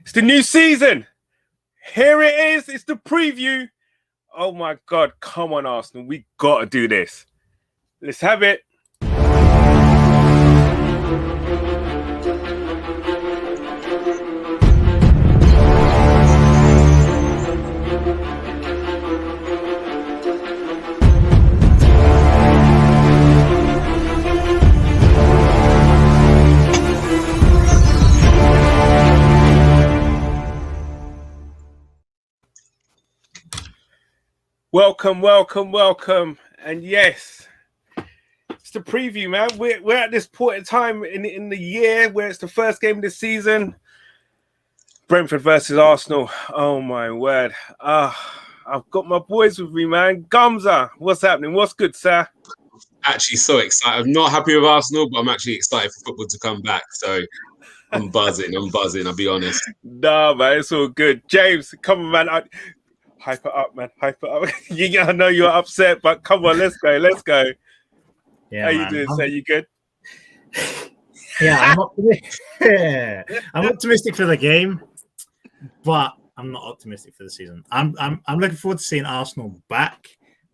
It's the new season. Here it is. It's the preview. Oh my God. Come on, Arsenal. We got to do this. Let's have it. Welcome. And yes, it's the preview, man. We're at this point in time in the year where it's the first game of the season. Brentford versus Arsenal. Oh my word. I've got my boys with me, man. Gumza, what's happening? What's good, sir? Actually so excited. I'm not happy with Arsenal, but I'm actually excited for football to come back. So I'm buzzing, I'll be honest. Nah, man, it's all good. James, come on, man. Hype it up, man. Hype it up. I know you're upset, but come on, let's go. Yeah, how you doing, sir? You good? Yeah, I'm optimistic for the game, but I'm not optimistic for the season. I'm looking forward to seeing Arsenal back,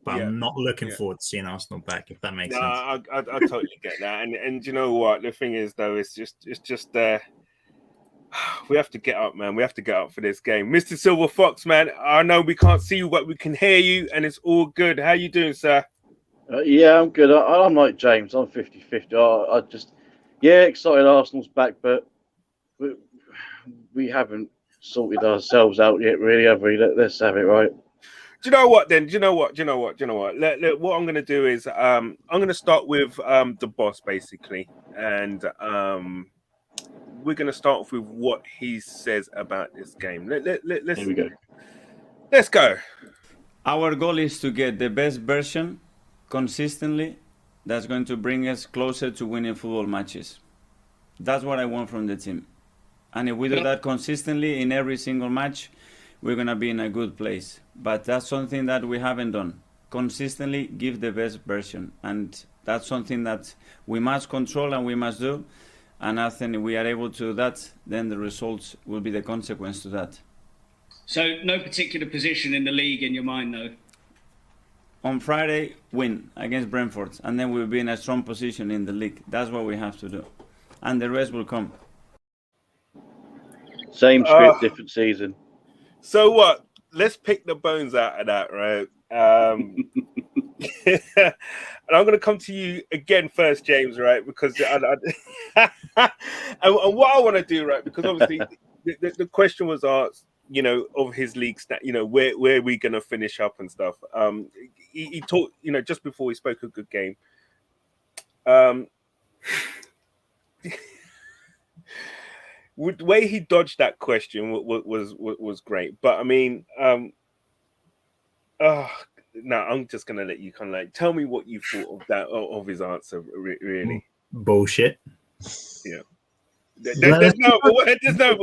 but I'm not looking forward to seeing Arsenal back, if that makes sense. I totally get that. And you know what? The thing is, though, it's just we have to get up, man. We have to get up for this game. Mr. Silver Fox, man, I know we can't see you, but we can hear you, and it's all good. How you doing, sir? Yeah, I'm good. I'm like James. I'm 50-50. I just, excited Arsenal's back, but we haven't sorted ourselves out yet, really, have we? Let's have it right. Do you know what, then? Do you know what? What I'm going to do is I'm going to start with the boss, basically, and we're going to start off with what he says about this game. Let's Here we go. Let's go. Our goal is to get the best version consistently that's going to bring us closer to winning football matches. That's what I want from the team. And if we do that consistently in every single match, we're going to be in a good place. But that's something that we haven't done. Consistently give the best version. And that's something that we must control and we must do. And I think if we are able to do that, then the results will be the consequence to that. So no particular position in the league in your mind, though? On Friday, win against Brentford, and then we'll be in a strong position in the league. That's what we have to do. And the rest will come. Same script, different season. So what? Let's pick the bones out of that, right? And I'm going to come to you again first, James, right? Because and what I want to do, right? Because obviously the question was asked, of his league stat, where are we going to finish up and stuff. He talked, just before he spoke a good game. The way he dodged that question was great, but I mean, no, I'm just gonna let you kind of tell me what you thought of that of his answer. Really, bullshit. Yeah, there's no other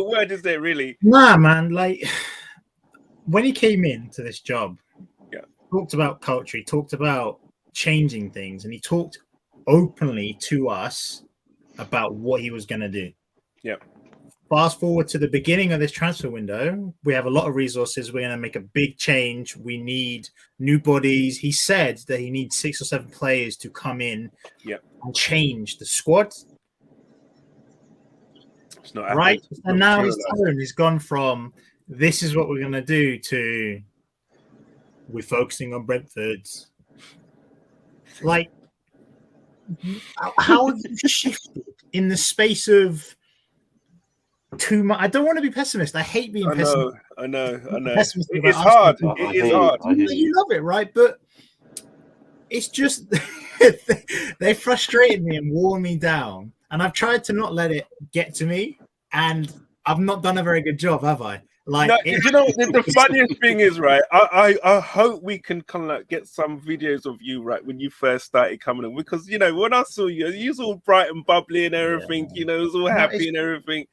word, is there? Really? Nah, man. Like when he came into this job, talked about culture, he talked about changing things, and he talked openly to us about what he was gonna do. Yeah. Fast forward to the beginning of this transfer window, we have a lot of resources. We're going to make a big change. We need new bodies. He said that he needs 6 or 7 players to come in and change the squad. It's not right. And now his tone has gone from this is what we're going to do to we're focusing on Brentford. Like, how have you shifted in the space of too much? I don't want to be pessimist. I hate being pessimistic. I know. It's hard. It is hard. You love it, right? But it's just they frustrated me and wore me down. And I've tried to not let it get to me. And I've not done a very good job, have I? Like, no, the funniest thing is, right? I hope we can kind of get some videos of you, right, when you first started coming in, because when I saw you, you was all bright and bubbly and everything, it was all happy and everything.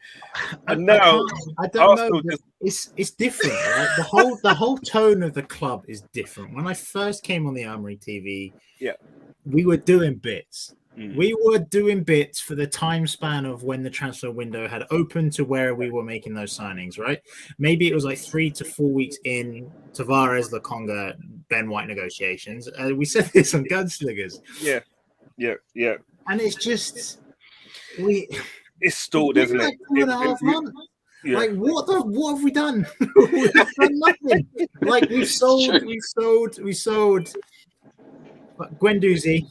And now I don't know. It's different, right? The whole tone of the club is different. When I first came on the Armoury TV, yeah, we were doing bits. We were doing bits for the time span of when the transfer window had opened to where we were making those signings, right? Maybe it was like 3 to 4 weeks in Tavares, Lokonga, Ben White negotiations. We said this on Gunslingers. Yeah. And it's just it's stalled, isn't it? 2.5 months. Yeah. Like what have we done? We've done nothing. Like we sold Guendouzi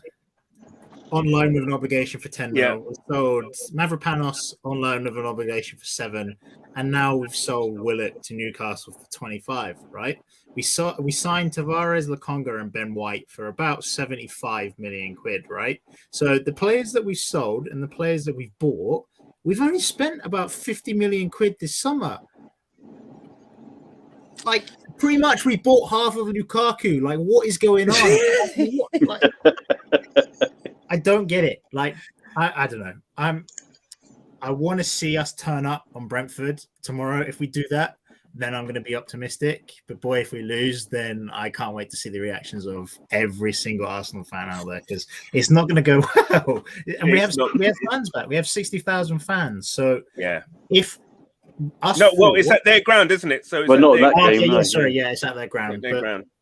on loan with an obligation for 10 mil. We sold Mavropanos on loan with an obligation for 7, and now we've sold Willett to Newcastle for 25. Right? We signed Tavares, Lokonga, and Ben White for about 75 million quid. Right? So the players that we've sold and the players that we've bought, we've only spent about 50 million quid this summer. Like, pretty much we bought half of Lukaku. Like, what is going on? I don't get it. Like, I don't know. I want to see us turn up on Brentford tomorrow. If we do that, then I'm going to be optimistic. But boy, if we lose, then I can't wait to see the reactions of every single Arsenal fan out there, because it's not going to go well. And we have fans back. We have 60,000 fans. So if us it's at their ground, isn't it? So it's not that game. It's at their ground.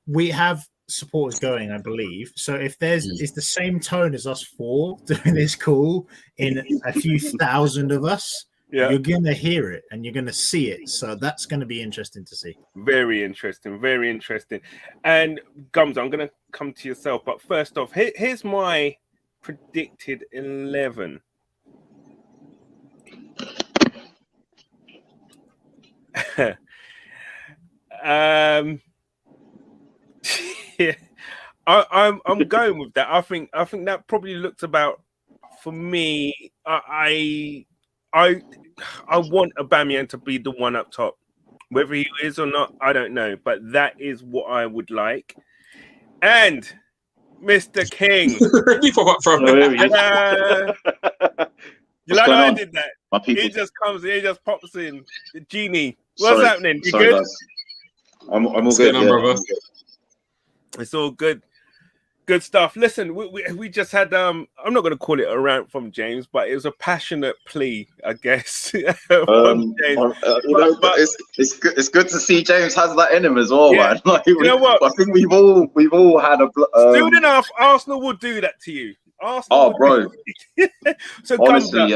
We have supporters going, I believe. So if it's the same tone as us four doing this call in a few thousand of us, you're going to hear it and you're going to see it. So that's going to be interesting to see. Very interesting. Very interesting. And Gums, I'm going to come to yourself. But first off, here's my predicted 11. I'm going with that. I think that probably looks about, for me, I want Aubameyang to be the one up top. Whether he is or not, I don't know. But that is what I would like. And Mr. King. You forgot from you like how I did that? He just comes in, he just pops in. The genie. What's happening? You good? Guys. I'm all good. Brother. It's all good. Good stuff. Listen, we just had I'm not going to call it a rant from James, but it was a passionate plea, I guess. From James. It's good to see James has that in him as well, man. Like, you know what? I think we've all had a. Soon enough, Arsenal will do that to you. Arsenal. Bro. So honestly,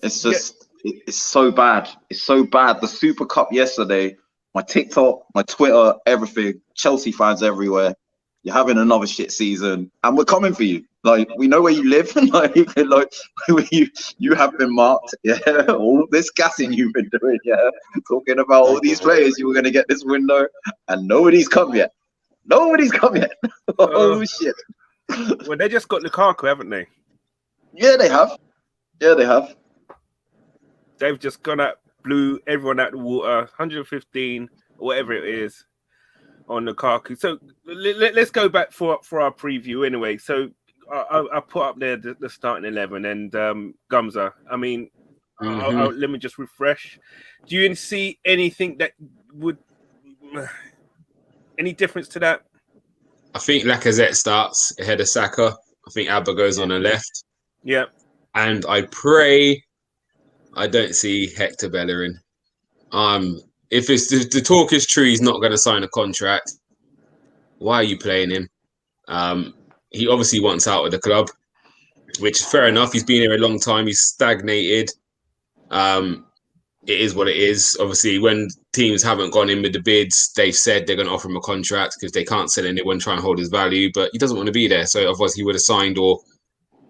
it's just it's so bad. It's so bad. The Super Cup yesterday, my TikTok, my Twitter, everything. Chelsea fans everywhere. You're having another shit season, and we're coming for you. Like, we know where you live, like you have been marked. Yeah, all this gassing you've been doing. Yeah, talking about all these players you were going to get this window, and nobody's come yet. Oh shit. Well, they just got Lukaku, haven't they? Yeah, they have. They've just gone out, blew everyone out the water. 115, whatever it is, on Lukaku. So let's go back for our preview anyway. So I put up there the starting 11 and Gumza. I mean, let me just refresh. Do you see anything that would any difference to that? I think Lacazette starts ahead of Saka. I think Abba goes on the left. Yeah. And I pray I don't see Hector Bellerin. If the talk is true, he's not going to sign a contract. Why are you playing him? He obviously wants out of the club, which is fair enough. He's been here a long time. He's stagnated. It is what it is. Obviously, when teams haven't gone in with the bids, they've said they're going to offer him a contract because they can't sell anyone, try and hold his value. But he doesn't want to be there. So otherwise, he would have signed, or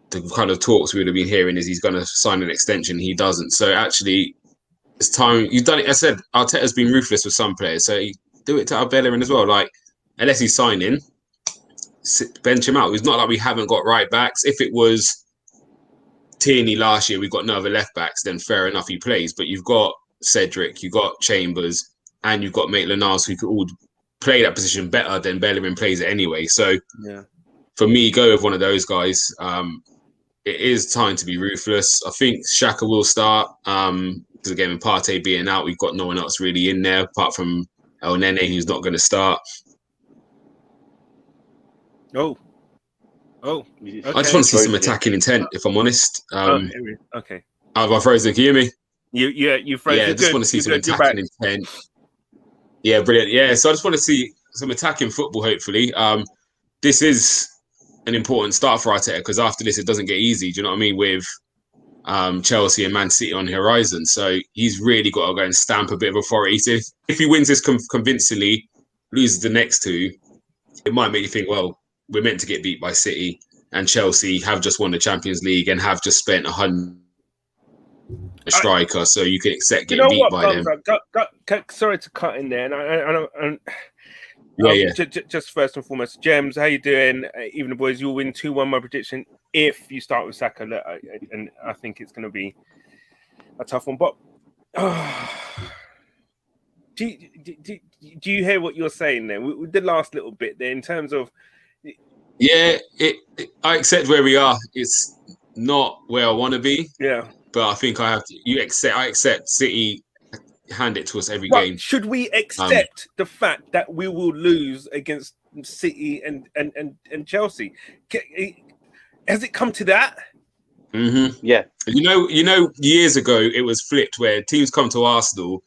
the kind of talks we would have been hearing is he's going to sign an extension. He doesn't. So actually, it's time. You've done it. I said Arteta's been ruthless with some players, so do it to Bellerin as well. Like, unless he's signing, bench him out. It's not like we haven't got right backs. If it was Tierney last year, we've got no other left backs, then fair enough, he plays. But you've got Cedric, you've got Chambers, and you've got Maitland-Niles who could all play that position better than Bellerin plays it anyway. So for me, go with one of those guys. It is time to be ruthless. I think Xhaka will start. Because again, with Partey being out, we've got no one else really in there apart from El Nene, who's not going to start. Oh, Oh, I just want to see some attacking intent, if I'm honest. Okay. Have I frozen? Can you hear me? You frozen. Yeah, just want to see some attacking intent. Yeah, brilliant. Yeah, so I just want to see some attacking football, hopefully. This is an important start for Arteta because after this, it doesn't get easy. Do you know what I mean? With Chelsea and Man City on the horizon. So he's really got to go and stamp a bit of authority. So if he wins this convincingly, loses the next two, it might make you think, well, we're meant to get beat by City, and Chelsea have just won the Champions League and have just spent 100 striker, so you can accept getting beat by them. Sorry to cut in there, and yeah. Just first and foremost, Gems, how you doing? Even the boys, you'll win 2-1. My prediction, if you start with Saka, and I think it's going to be a tough one. But do you hear what you're saying there? With the last little bit there, in terms of I accept where we are. It's not where I want to be. Yeah. But I think I have to. I accept City hand it to us every game. Should we accept the fact that we will lose against City and Chelsea? Has it come to that? Mm-hmm. Yeah. You know, years ago it was flipped where teams come to Arsenal.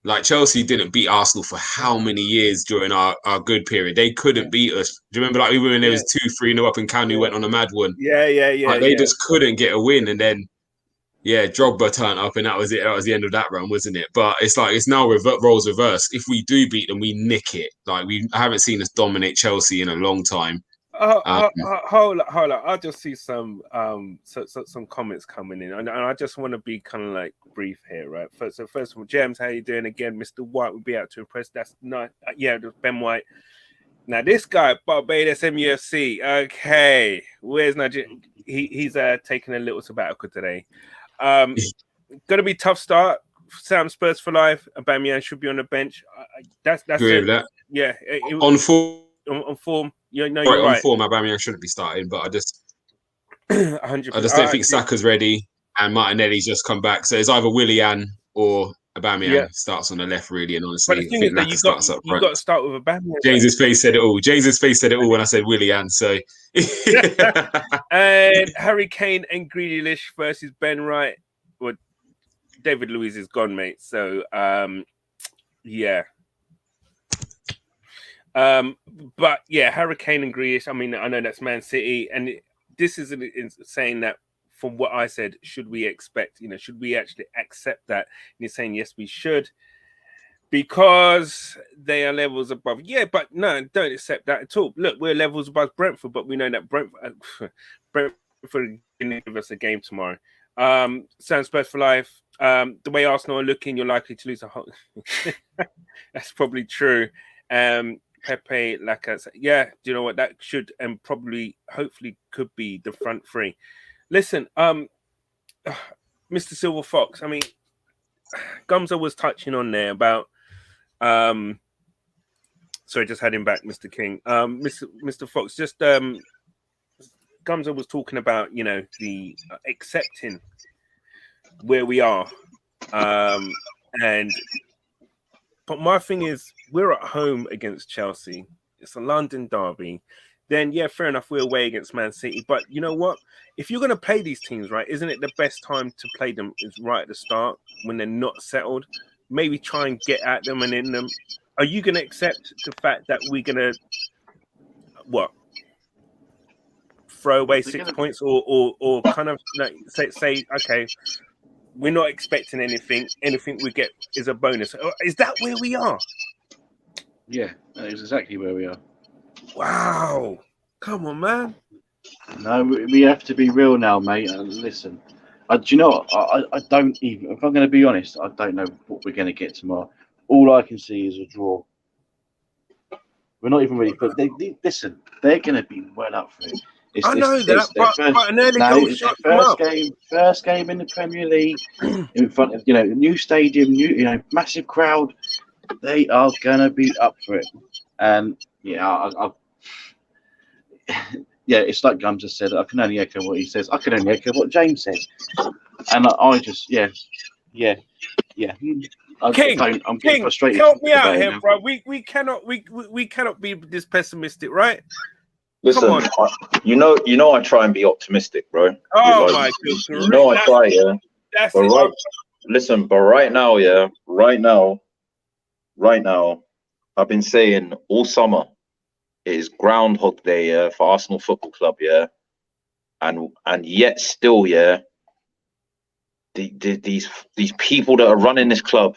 Like Chelsea didn't beat Arsenal for how many years during our good period? They couldn't beat us. Do you remember, like, even when there was 2-3-0 up and Kanu went on a mad one? Yeah. Like, they just couldn't get a win, and then Drogba turned up, and that was it. That was the end of that run, wasn't it? But it's like it's now roles reversed. If we do beat them, we nick it. Like I haven't seen us dominate Chelsea in a long time. Hold up. I just see some comments coming in, and I just want to be kind of like brief here, right? First of all, James, how you doing again? Mr. White would be out to impress. That's not, Ben White. Now this guy, Barbados MUFC. Okay, where's Nigeria? He's taking a little sabbatical today. Gonna be tough start. Sam Spurs for life. Aubameyang should be on the bench. That's agree it. With that. Yeah, on form. On form. You're right. On form, Aubameyang shouldn't be starting, but I just 100%. I just don't think Saka's ready, and Martinelli's just come back. So it's either Willian or Aubameyang starts on the left, really. And honestly, but the thing is that you got to start with Aubameyang. James's face said it all. James's face said it all when I said Willian. So and Harry Kane and Grealish versus Ben Wright. Well, David Luiz is gone, mate. So but Harry Kane and Grealish. I mean, I know that's Man City, and this is saying that from what I said, should we expect? Should we actually accept that? And you're saying yes, we should, because they are levels above. Yeah, but no, don't accept that at all. Look, we're levels above Brentford, but we know that Brentford didn't give us a game tomorrow. Sounds Spurs for life. The way Arsenal are looking, you're likely to lose a whole. That's probably true. Pepe, Lacazette. Yeah, do you know what? That should and probably, hopefully, could be the front three. Listen, Mr. Silver Fox. I mean, Gumza was touching on there about. Sorry, just had him back, Mr. King. Mr. Fox, just Gumza was talking about, the accepting where we are, but my thing is, we're at home against Chelsea. It's a London derby. Then, fair enough, we're away against Man City. But you know what? If you're going to play these teams, right, isn't it the best time to play them is right at the start when they're not settled? Maybe try and get at them and in them. Are you going to accept the fact that we're going to, throw away 6 points or kind of say, okay, we're not expecting anything. Anything we get is a bonus. Is that where we are? Yeah, that is exactly where we are. Wow. Come on, man. No, we have to be real now, mate. Listen, do you know what? I don't even, if I'm going to be honest, I don't know what we're going to get tomorrow. All I can see is a draw. We're not even ready for it. Listen, they're going to be well up for it. I know that, but an early goal shot. First game in the Premier League, in front of new stadium, massive crowd. They are gonna be up for it, and it's like Gums has said. I can only echo what he says. I can only echo what James says, and I just King, I'm getting frustrated. Help me out here, bro. We cannot be this pessimistic, right? Listen, on. you know, I try and be optimistic, bro. Oh Like, my you God. know, I try, yeah. That's But it. listen, but right now, yeah, right now, I've been saying all summer it is Groundhog Day, yeah, for Arsenal Football Club, yeah, and yet still, yeah, these people that are running this club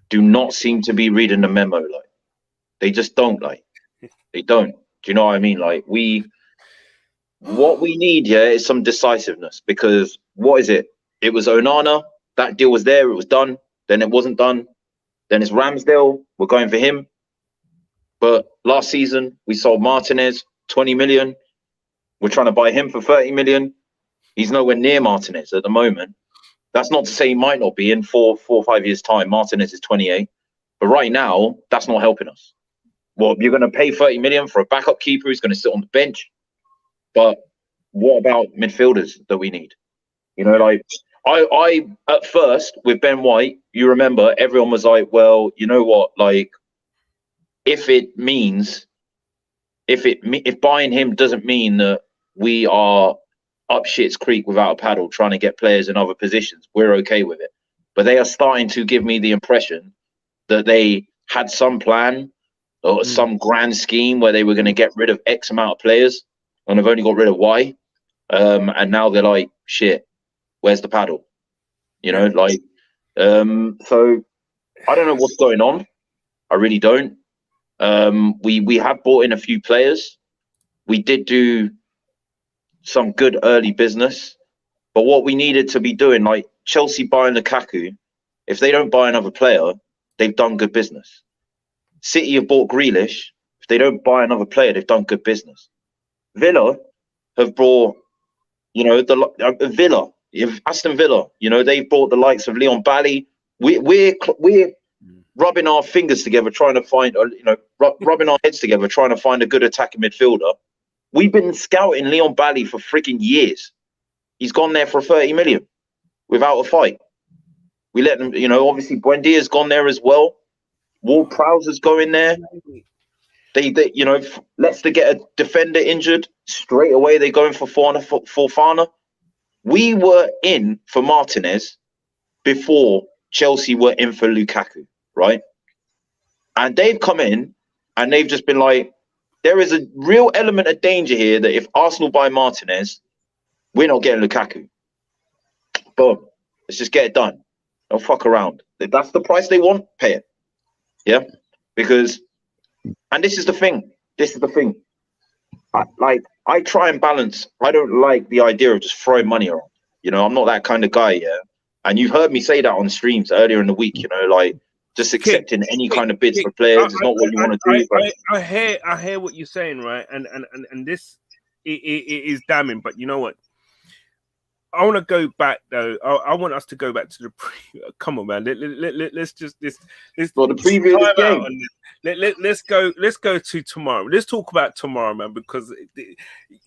do not seem to be reading the memo. Like, they just don't. Like, they don't. Do you know what I mean? Like, what we need, yeah, is some decisiveness, because what is it? It was Onana. That deal was there. It was done. Then it wasn't done. Then it's Ramsdale. We're going for him. But last season we sold Martinez 20 million. We're trying to buy him for 30 million. He's nowhere near Martinez at the moment. That's not to say he might not be in 4 or 5 years' time. Martinez is 28. But right now, that's not helping us. Well, you're going to pay 30 million for a backup keeper who's going to sit on the bench. But what about midfielders that we need? You know, like I at first with Ben White, you remember everyone was like, well, you know what, like if buying him doesn't mean that we are up shit's creek without a paddle trying to get players in other positions, we're okay with it. But they are starting to give me the impression that they had some plan or some grand scheme where they were going to get rid of X amount of players and have only got rid of Y. And now they're like, shit, where's the paddle? You know, like, so I don't know what's going on. I really don't. We have brought in a few players. We did do some good early business, but what we needed to be doing, like Chelsea buying Lukaku, if they don't buy another player, they've done good business. City have bought Grealish. If they don't buy another player, they've done good business. Villa have brought, you know, Aston Villa, you know, they've brought the likes of Leon Bailey. We're rubbing our fingers together, trying to find, you know, rubbing our heads together, trying to find a good attacking midfielder. We've been scouting Leon Bailey for freaking years. He's gone there for 30 million without a fight. We let them, you know, obviously Buendia's gone there as well. Ward-Prowse's going there. They you know, Leicester get a defender injured, straight away they're going for Fofana. We were in for Martinez before Chelsea were in for Lukaku, right? And they've come in and they've just been like, there is a real element of danger here that if Arsenal buy Martinez, we're not getting Lukaku. Boom. Let's just get it done. Don't fuck around. If that's the price they want, pay it. Yeah? Because, and this is the thing. I try and balance. I don't like the idea of just throwing money around. You know, I'm not that kind of guy, yeah? And you've heard me say that on streams earlier in the week, you know, like just accepting any kind of bids for players is not what you want to do. I hear what you're saying, right? And this it is damning, but you know what? I want to go back though. I want us to go back to the come on, man. Let's just the previous game. Let's go to tomorrow. Let's talk about tomorrow, man, because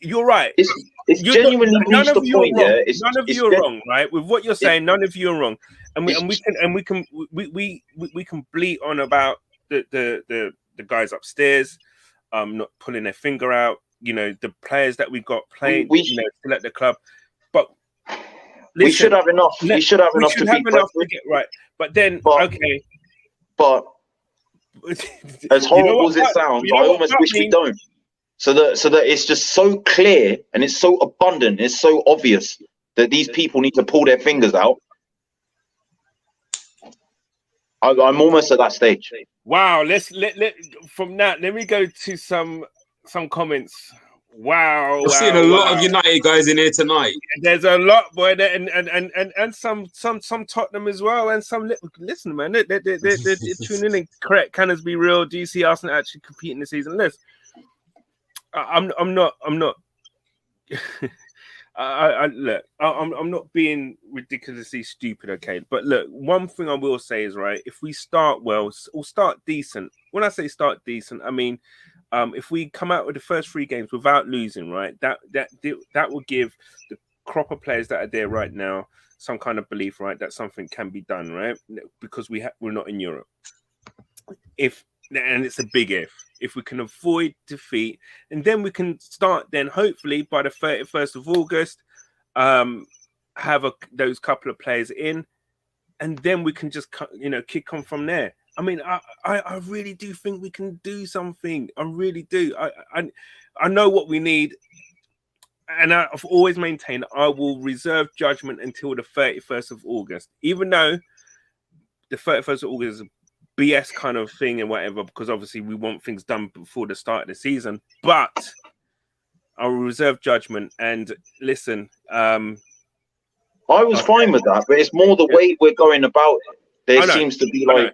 you're right. It's genuinely reached the point. Yeah, none of you are wrong, right? With what you're saying, none of you are wrong, and we can bleat on about the guys upstairs, not pulling their finger out. You know, the players that we've got playing, you know, still at the club, but. Listen, we should have enough. We should have enough to get right. But then, okay. But as horrible as it sounds, I almost wish we don't. So that it's just so clear and it's so abundant, it's so obvious that these people need to pull their fingers out. I'm almost at that stage. Wow. Let from that. Let me go to some comments. Wow, we're seeing a lot of United guys in here tonight. There's a lot, boy, and some Tottenham as well, and some. Listen, man, they're tuning in. Correct, can us be real? Do you see Arsenal actually competing this season? Listen, I'm not. Look, I'm not being ridiculously stupid, okay? But look, one thing I will say is right. If we start well, we'll start decent. When I say start decent, I mean. If we come out with the first 3 games without losing, right, that will give the crop of players that are there right now some kind of belief, right, that something can be done, right, because we're not in Europe. If and it's a big if we can avoid defeat, and then we can start then hopefully by the 31st of August, have those couple of players in, and then we can just kick on from there. I mean, I really do think we can do something. I really do. I know what we need, and I've always maintained I will reserve judgment until the 31st of August, even though the 31st of August is a BS kind of thing and whatever, because obviously we want things done before the start of the season. But I will reserve judgment. And listen, I was fine with that, but it's more the way we're going about it. There seems to be like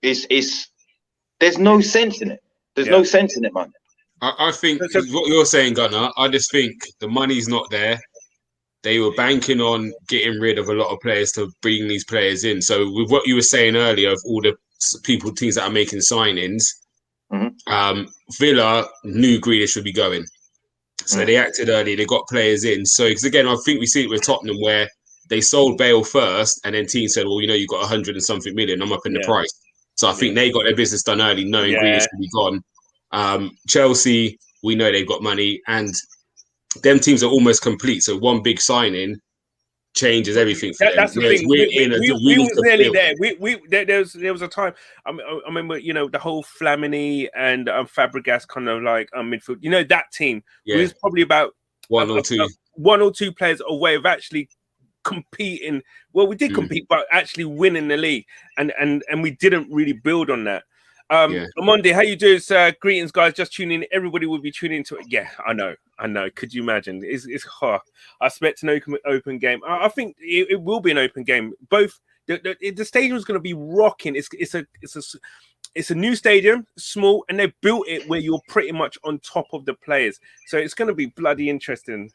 there's no sense in it. There's no sense in it, man. I think what you're saying, Gunnar, I just think the money's not there. They were banking on getting rid of a lot of players to bring these players in. So with what you were saying earlier of all the teams that are making signings, Villa knew Grealish would be going. So they acted early. They got players in. So because again, I think we see it with Tottenham where they sold Bale first and then teams said, well, you've got 100 and something million. I'm up in the price. So I think they got their business done early knowing Grealish would be gone. Chelsea, we know they've got money and them teams are almost complete. So one big signing changes everything for them. That's the thing. We was nearly there. There was a time. I remember, the whole Flamini and Fabregas kind of like midfield. That team was probably about one or two players away of actually competing. Well, we did compete, but actually winning the league, and we didn't really build on that. Monday, how you doing, sir? Greetings, guys. Just tuning in. Everybody will be tuning into it. Yeah, I know. Could you imagine? It's hard. I expect an open game. I think it will be an open game. Both the stadium is going to be rocking. It's a new stadium, small, and they built it where you're pretty much on top of the players. So it's going to be bloody interesting.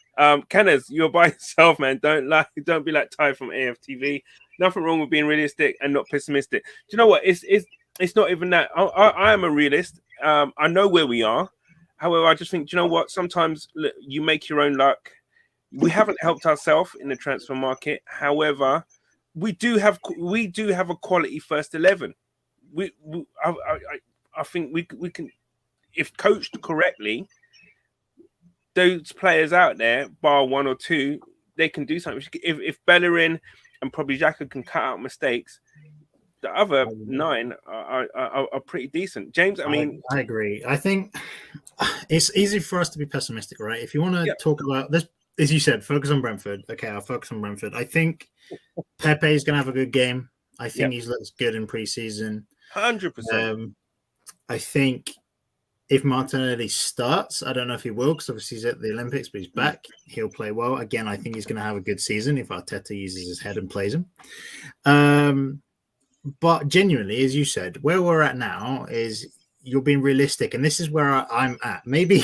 Kenneth, you're by yourself, man. Don't be like Ty from AFTV. Nothing wrong with being realistic and not pessimistic. Do you know what? It's not even that. I am a realist. I know where we are. However, I just think, do you know what? Sometimes you make your own luck. We haven't helped ourselves in the transfer market. However, we do have a quality first 11. I think we can, if coached correctly, those players out there, bar one or two, they can do something. If Bellerin and probably Xhaka can cut out mistakes, the other 9 are pretty decent. James, I agree. I think it's easy for us to be pessimistic, right? If you want to talk about this, as you said, focus on Brentford. Okay, I'll focus on Brentford. I think Pepe is going to have a good game. I think he's looked good in pre-season. 100%. I think if Martinelli starts, I don't know if he will because obviously he's at the Olympics, but he's back. He'll play well. Again, I think he's going to have a good season if Arteta uses his head and plays him. But genuinely, as you said, where we're at now is you're being realistic. And this is where I'm at. Maybe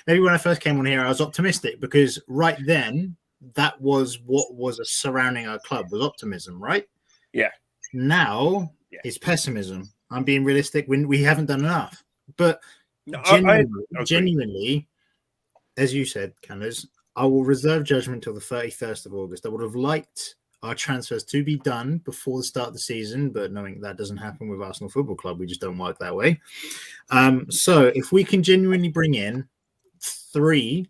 when I first came on here, I was optimistic because right then that was what was surrounding our club was optimism, right? Yeah. Now it's pessimism. I'm being realistic when we haven't done enough. But genuinely, as you said, Candace, I will reserve judgment till the 31st of August. I would have liked our transfers to be done before the start of the season, but knowing that doesn't happen with Arsenal Football Club, we just don't work that way. So if we can genuinely bring in 3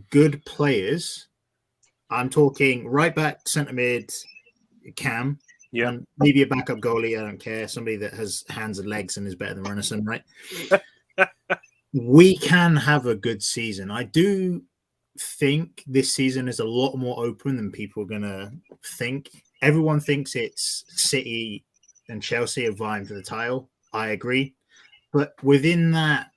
good players, I'm talking right back, centre mid, Cam, and maybe a backup goalie, I don't care, somebody that has hands and legs and is better than Renison, right? We can have a good season. I do think this season is a lot more open than people are going to think. Everyone thinks it's City and Chelsea are vying for the title. I agree. But within that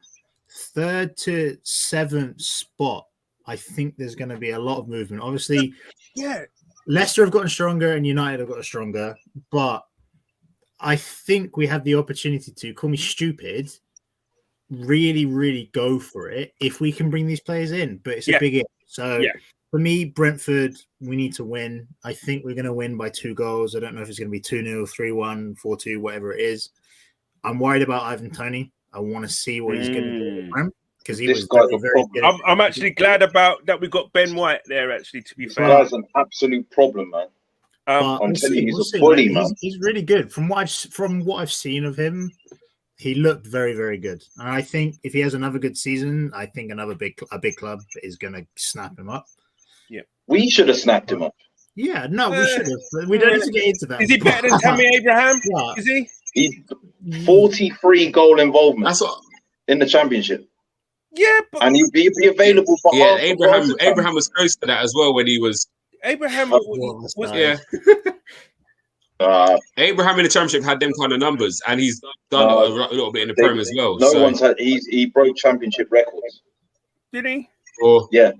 3rd to 7th spot, I think there's going to be a lot of movement. Obviously, Leicester have gotten stronger and United have gotten stronger. But I think we have the opportunity to, call me stupid, really, really go for it if we can bring these players in. But it's a big if. So for me, Brentford, we need to win. I think we're going to win by 2 goals. I don't know if it's going to be 2-0, 3-1, 4-2, whatever it is. I'm worried about Ivan Toney. I want to see what he's going to do because he was very good. I'm actually glad about that we got Ben White there, actually, to be fair. This guy's an absolute problem, man. I'm telling you, he's a bully, man. He's really good. From what I've seen of him, he looked very, very good. And I think if he has another good season, I think a big club is going to snap him up. We should have snapped him up. Yeah, no, we should have. We don't need to get into that. Is he better than Tammy Abraham? Yeah. Is he? He's 43 goal involvement. That's what. In the championship. Yeah, but And he'd be available for half the price of Abraham was close to that as well when he was. Abraham was Abraham in the championship had them kind of numbers, and he's done a little bit in the Prem as well. No one's had. He broke championship records. Did he? Or, Yeah.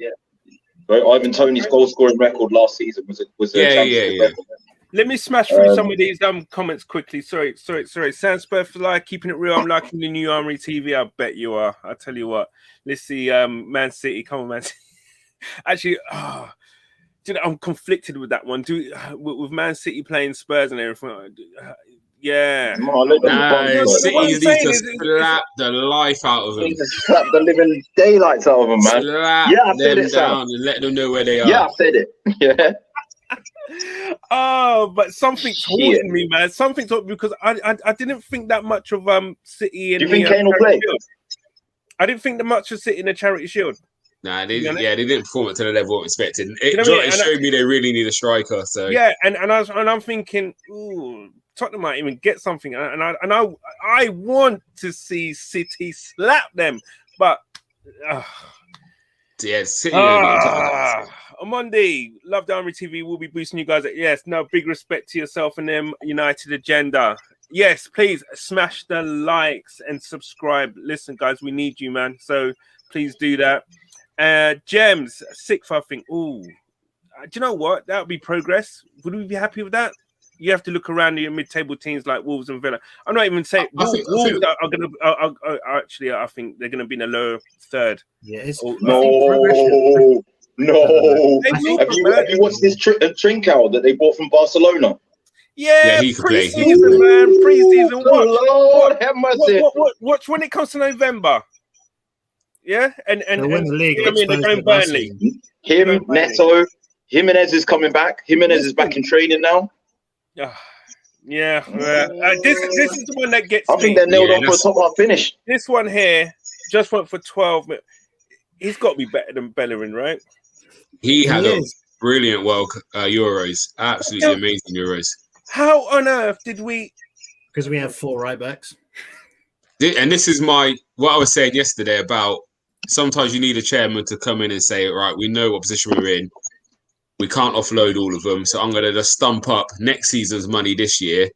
Right, Ivan Toney's goal scoring record last season was a championship record. Let me smash through some of these comments quickly. Sorry. Sandspur for life, keeping it real. I'm liking the new Armoury TV. I bet you are. I tell you what. Let's see. Man City. Come on, Man City. Actually, I'm conflicted with that one. With Man City playing Spurs and everything. Yeah. City needs to slap the life out of them. Need to slap the living daylights out of them, man. Slap I said them it, down and let them know where they are. Yeah, I said it. Yeah. Oh, but something's haunting me, man. Something's haunting me because I didn't think that much of City in Do you think Kane will play? I didn't think that much of City in the Charity Shield. Nah, they didn't perform it to the level I expected. It showed me they really need a striker. So yeah, and I'm thinking, ooh, Tottenham might even get something, and I want to see City slap them, but City. On Monday, Love the Armoury TV will be boosting you guys. Yes, no, big respect to yourself and them. United agenda. Yes, please smash the likes and subscribe. Listen, guys, we need you, man. So please do that. Gems, sixth, I think. Ooh, do you know what? That would be progress. Would we be happy with that? You have to look around the mid-table teams like Wolves and Villa. I'm not even saying Wolves are going to. Actually, I think they're going to be in a lower third. Yeah, No. Have you watched this Trincao that they bought from Barcelona? Yeah, he could play. Pre-season, man. Pre-season. Lord have mercy. Watch when it comes to November. Yeah, and win the league. they're going Burnley. Him, Neto, Jimenez is coming back. Jimenez is back in training now. Yeah. This is the one that gets. I think they're nailed on for a top half finish. This one here just went for 12. He's got to be better than Bellerin, right? He had a brilliant Euros. Absolutely amazing Euros. How on earth did we? Because we have 4 right backs. And this is what I was saying yesterday about sometimes you need a chairman to come in and say, right, we know what position we're in. We can't offload all of them. So I'm going to just stump up next season's money this year,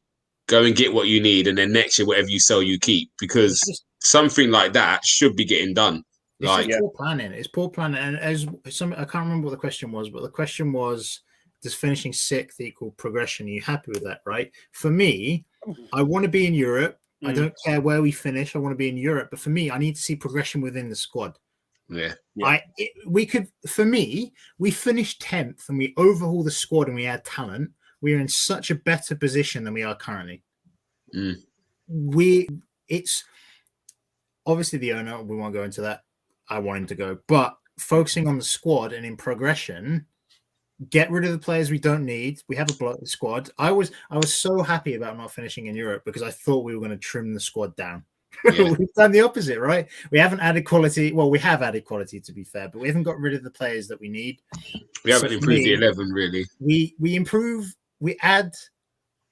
go and get what you need. And then next year, whatever you sell, you keep. Because something like that should be getting done. It's poor planning. It's poor planning. And I can't remember what the question was, but the question was, does finishing 6th equal progression? Are you happy with that, right? For me, I want to be in Europe. I don't care where we finish. I want to be in Europe. But for me, I need to see progression within the squad. Yeah. We finished 10th and we overhaul the squad and we add talent. We are in such a better position than we are currently. It's obviously the owner. We won't go into that. I want him to go, but focusing on the squad and in progression, get rid of the players we don't need. We have a bloated squad. I was so happy about not finishing in Europe because I thought we were going to trim the squad down. Yeah. We've done the opposite, right? We haven't added quality. Well, we have added quality to be fair, but we haven't got rid of the players that we need. We haven't improved the 11 really. We improve. We add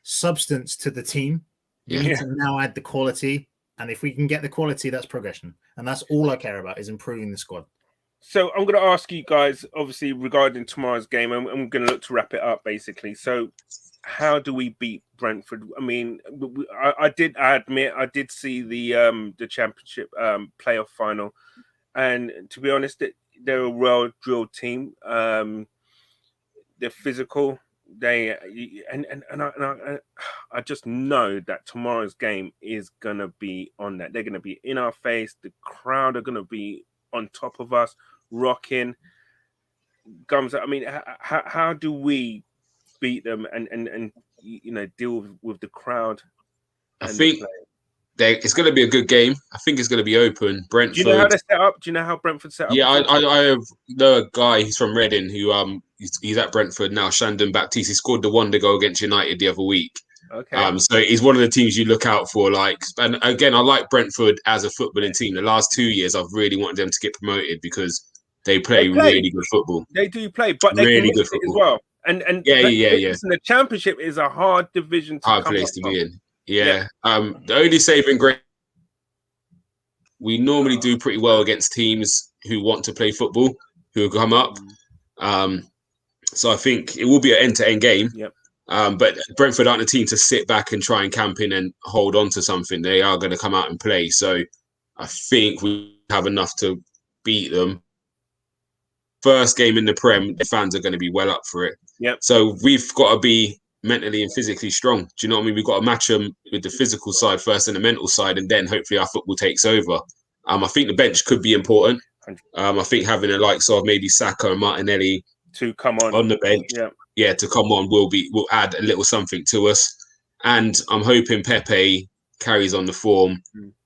substance to the team. We need to now add the quality, and if we can get the quality, that's progression, and that's all I care about is improving the squad. So I'm going to ask you guys, obviously, regarding tomorrow's game, and I'm going to look to wrap it up, basically. So how do we beat Brentford? I mean, I admit I did see the championship playoff final, and to be honest, they're a well-drilled team. They're physical. I just know that tomorrow's game is going to be on that. They're going to be in our face. The crowd are going to be on top of us, rocking. Gums. I mean, how do we beat them and deal with the crowd? I think it's going to be a good game. I think it's going to be open. Brentford. Do you know how they're set up? Do you know how Brentford set up? Yeah, I have the guy. He's from Reading who he's at Brentford now. Shandon Baptiste. He scored the wonder goal against United the other week. Okay. So he's one of the teams you look out for. Like, and again, I like Brentford as a footballing team. The last 2 years, I've really wanted them to get promoted because they play really good football. They do play, but they Really can good miss it as football. well. And Yeah. listen, the championship is a hard division to Hard come place up to from. be in. Yeah. The only saving grace, we normally do pretty well against teams who want to play football, who come up. So I think it will be an end-to-end game. Yep. But Brentford aren't a team to sit back and try and camp in and hold on to something. They are going to come out and play. So I think we have enough to beat them. First game in the Prem, the fans are going to be well up for it. Yep. So we've got to be mentally and physically strong. Do you know what I mean? We've got to match them with the physical side first and the mental side, and then hopefully our football takes over. I think the bench could be important. I think having the likes of maybe Saka and Martinelli to come on the bench, to come on will add a little something to us. And I'm hoping Pepe carries on the form.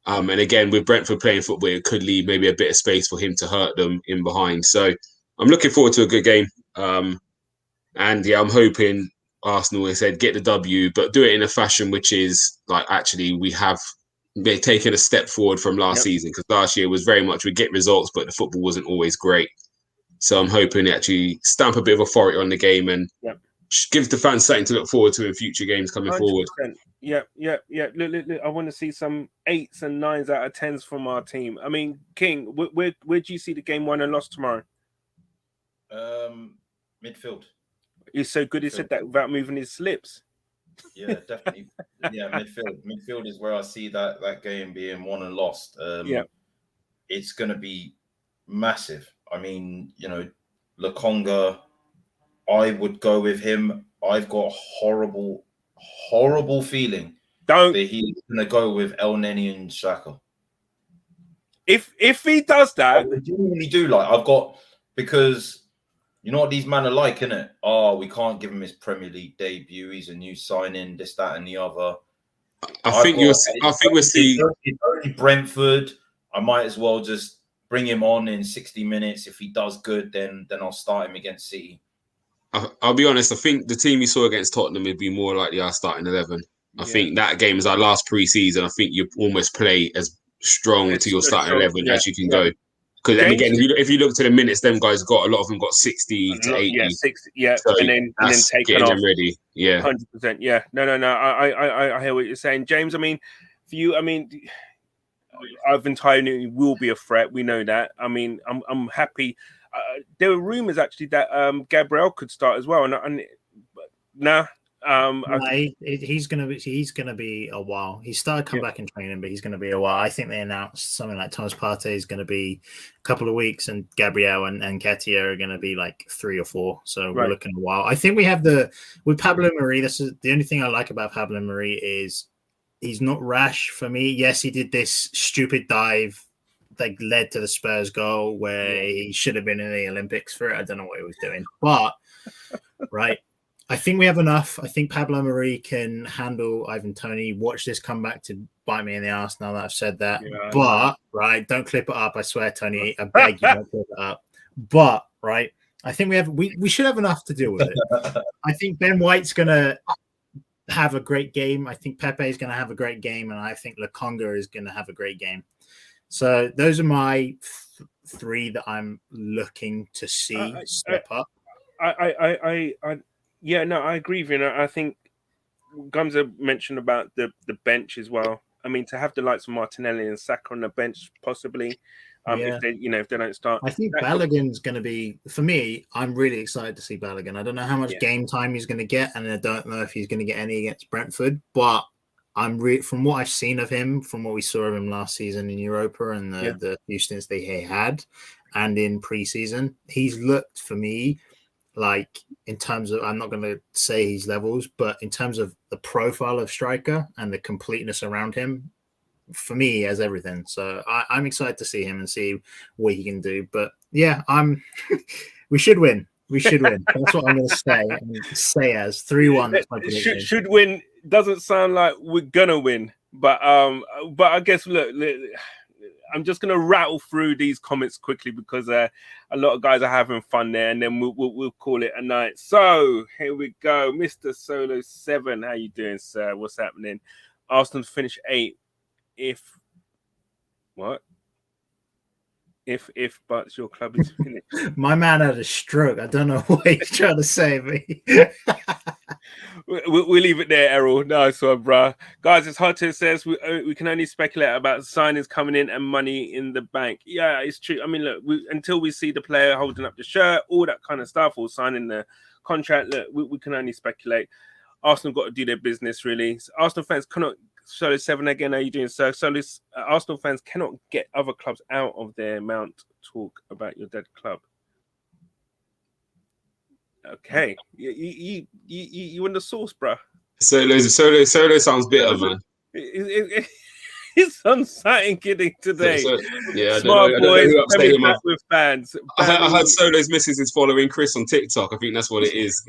And again, with Brentford playing football, it could leave maybe a bit of space for him to hurt them in behind. So I'm looking forward to a good game. And I'm hoping Arsenal, as I said, get the W, but do it in a fashion which is like actually we have taken a step forward from last season, because last year was very much we get results, but the football wasn't always great. So I'm hoping to actually stamp a bit of authority on the game and give the fans something to look forward to in future games coming 100%. forward. Yeah. Look, I want to see some 8s and 9s out of 10s from our team. I mean, King, where do you see the game won and lost tomorrow? Midfield. He's so good. He said that without moving his lips. Yeah, definitely. Yeah, midfield. Midfield is where I see that game being won and lost. It's going to be massive. I mean, Lokonga, I would go with him. I've got a horrible feeling that he's going to go with El Neni and Xhaka. If he does that, I genuinely do. Because you know what these men are like, innit? Oh, we can't give him his Premier League debut. He's a new signing, this, that, and the other. I think we'll see. It's only Brentford. I might as well just bring him on in 60 minutes. If he does good, then I'll start him against City. I'll be honest. I think the team we saw against Tottenham would be more likely our starting 11. I think that game is our last pre-season. I think you almost play as strong to your starting 11 as you can go. Because then again, if you look to the minutes, them guys got, a lot of them got 60 to 80. Yeah, 60. Yeah, so and then taking off. Them ready. Yeah, 100%. Yeah, no. I hear what you're saying, James. I mean, for you, Ivan Toney will be a threat. We know that. I mean, I'm happy. There were rumors actually that Gabriel could start as well, he's gonna be a while. He started coming back in training, but he's gonna be a while. I think they announced something like Thomas Partey is gonna be a couple of weeks, and Gabriel and Nketiah are gonna be like 3 or 4. So we're looking a while. I think we have with Pablo Mari. This is the only thing I like about Pablo Mari is he's not rash for me. Yes, he did this stupid dive that led to the Spurs goal where he should have been in the Olympics for it. I don't know what he was doing, but I think we have enough. I think Pablo Mari can handle Ivan Toney. Watch this come back to bite me in the arse now that I've said that. Yeah, but don't clip it up. I swear, Tony, I beg you, don't clip it up. But I think we should have enough to deal with it. I think Ben White's gonna have a great game. I think Pepe is gonna have a great game, and I think Lokonga is gonna have a great game. So those are my 3 that I'm looking to see step up. Yeah, no, I agree with you. I think Gumza mentioned about the bench as well. I mean, to have the likes of Martinelli and Saka on the bench, possibly, if they don't start. I think Balogun's going to be, for me, I'm really excited to see Balogun. I don't know how much game time he's going to get, and I don't know if he's going to get any against Brentford, but from what I've seen of him, from what we saw of him last season in Europa and the few stints that he had, and in pre-season, he's looked for me like, in terms of, I'm not going to say his levels, but in terms of the profile of striker and the completeness around him, for me, he has everything. So I'm excited to see him and see what he can do. But yeah, we should win. We should win. That's what I'm going to say. Say as 3-1. That's my prediction. Should win doesn't sound like we're gonna win, but I guess look, I'm just gonna rattle through these comments quickly because a lot of guys are having fun there, and then we'll call it a night. So here we go, Mr. Solo 7. How you doing, sir? What's happening? Arsenal finish 8. If but your club is finished. My man had a stroke. I don't know what he's trying to say me. We'll leave it there, Errol. Nice one, bruh. Guys, it's Hunter says we can only speculate about signings coming in and money in the bank. Yeah, it's true. I mean, look, until we see the player holding up the shirt, all that kind of stuff, or signing the contract, look, we can only speculate. Arsenal got to do their business, really. Arsenal fans cannot. Solo 7 again. How you doing, sir? Arsenal fans cannot get other clubs out of their mount talk about your dead club. Okay, you in the sauce, bruh. Solo sounds bitter, man. He's on something kidding today. Yeah, Smart I don't know who upset him. With fans. I heard Solo's missus is following Chris on TikTok. I think that's what it is.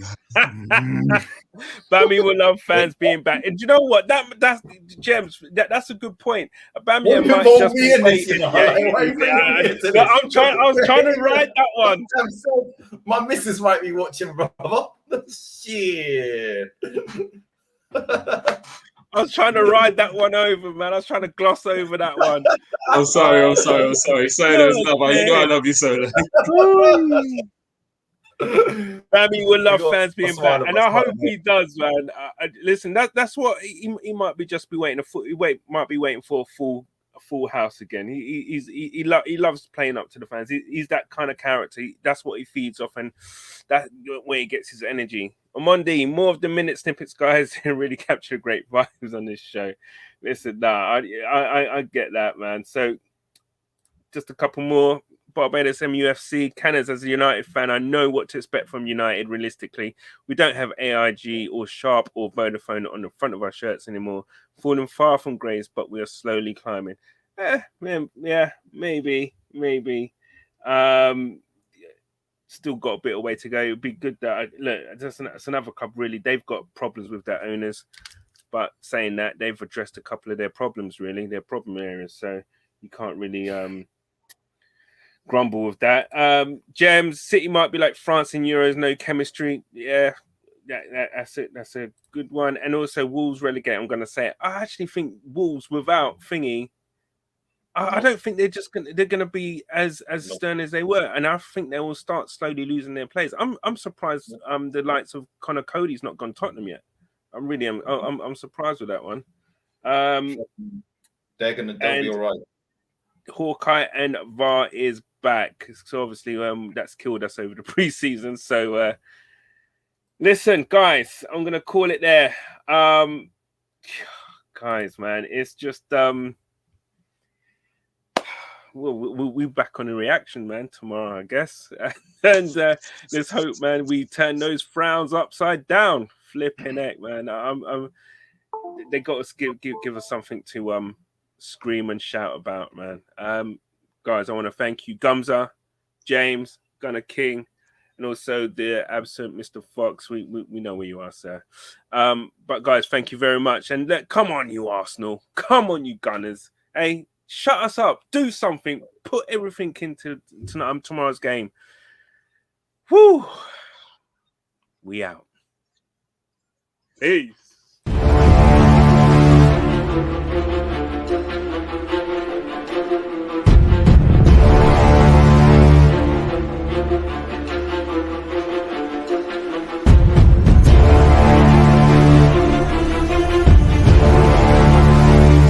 Bammy will love fans being back. And do you know what? That's Gems. That's a good point. Bammy might just be waiting. I was trying to write that one. My missus might be watching, brother. Shit. I was trying to ride that one over, man. I was trying to gloss over that one. I'm sorry. Solo, you know I love you, Solo. Bammy will love fans being back, and I hope he does, man. Listen, that's what he might be waiting for a full house again. He loves playing up to the fans. He's that kind of character. That's what he feeds off, and that's where he gets his energy. On Monday, more of the minute snippets, guys, really capture great vibes on this show. Listen, I get that, man. So, just a couple more. Barbados MUFC. Cannons, as a United fan, I know what to expect from United realistically. We don't have AIG or Sharp or Vodafone on the front of our shirts anymore. Falling far from grace, but we are slowly climbing. Yeah, maybe. Still got a bit of way to go. It'd be good that that's another club, really. They've got problems with their owners, but saying that, they've addressed a couple of their problems, really, their problem areas. So you can't really grumble with that. Gems, City might be like France in Euros, no chemistry. Yeah, that's it. That's a good one. And also Wolves relegate. I'm going to say it. I actually think Wolves without Thingy, I don't think they're gonna be as stern as they were, and I think they will start slowly losing their players. I'm surprised the likes of Connor Cody's not gone Tottenham yet. I'm surprised with that one. They'll be all right. Hawkeye and VAR is back. So obviously that's killed us over the preseason. So listen, guys, I'm gonna call it there. Guys, man, it's just we'll be back on the reaction, man, tomorrow, I guess. And let's hope, man, we turn those frowns upside down. Flipping heck, man. They got to give us something to scream and shout about, man. Guys, I want to thank you, Gumza, James, Gunner King, and also the absent Mr. Fox. We know where you are, sir. But guys, thank you very much. And come on, you Arsenal. Come on, you Gunners. Hey, shut us up. Do something. Put everything into tomorrow's game. Whew. We out. Peace.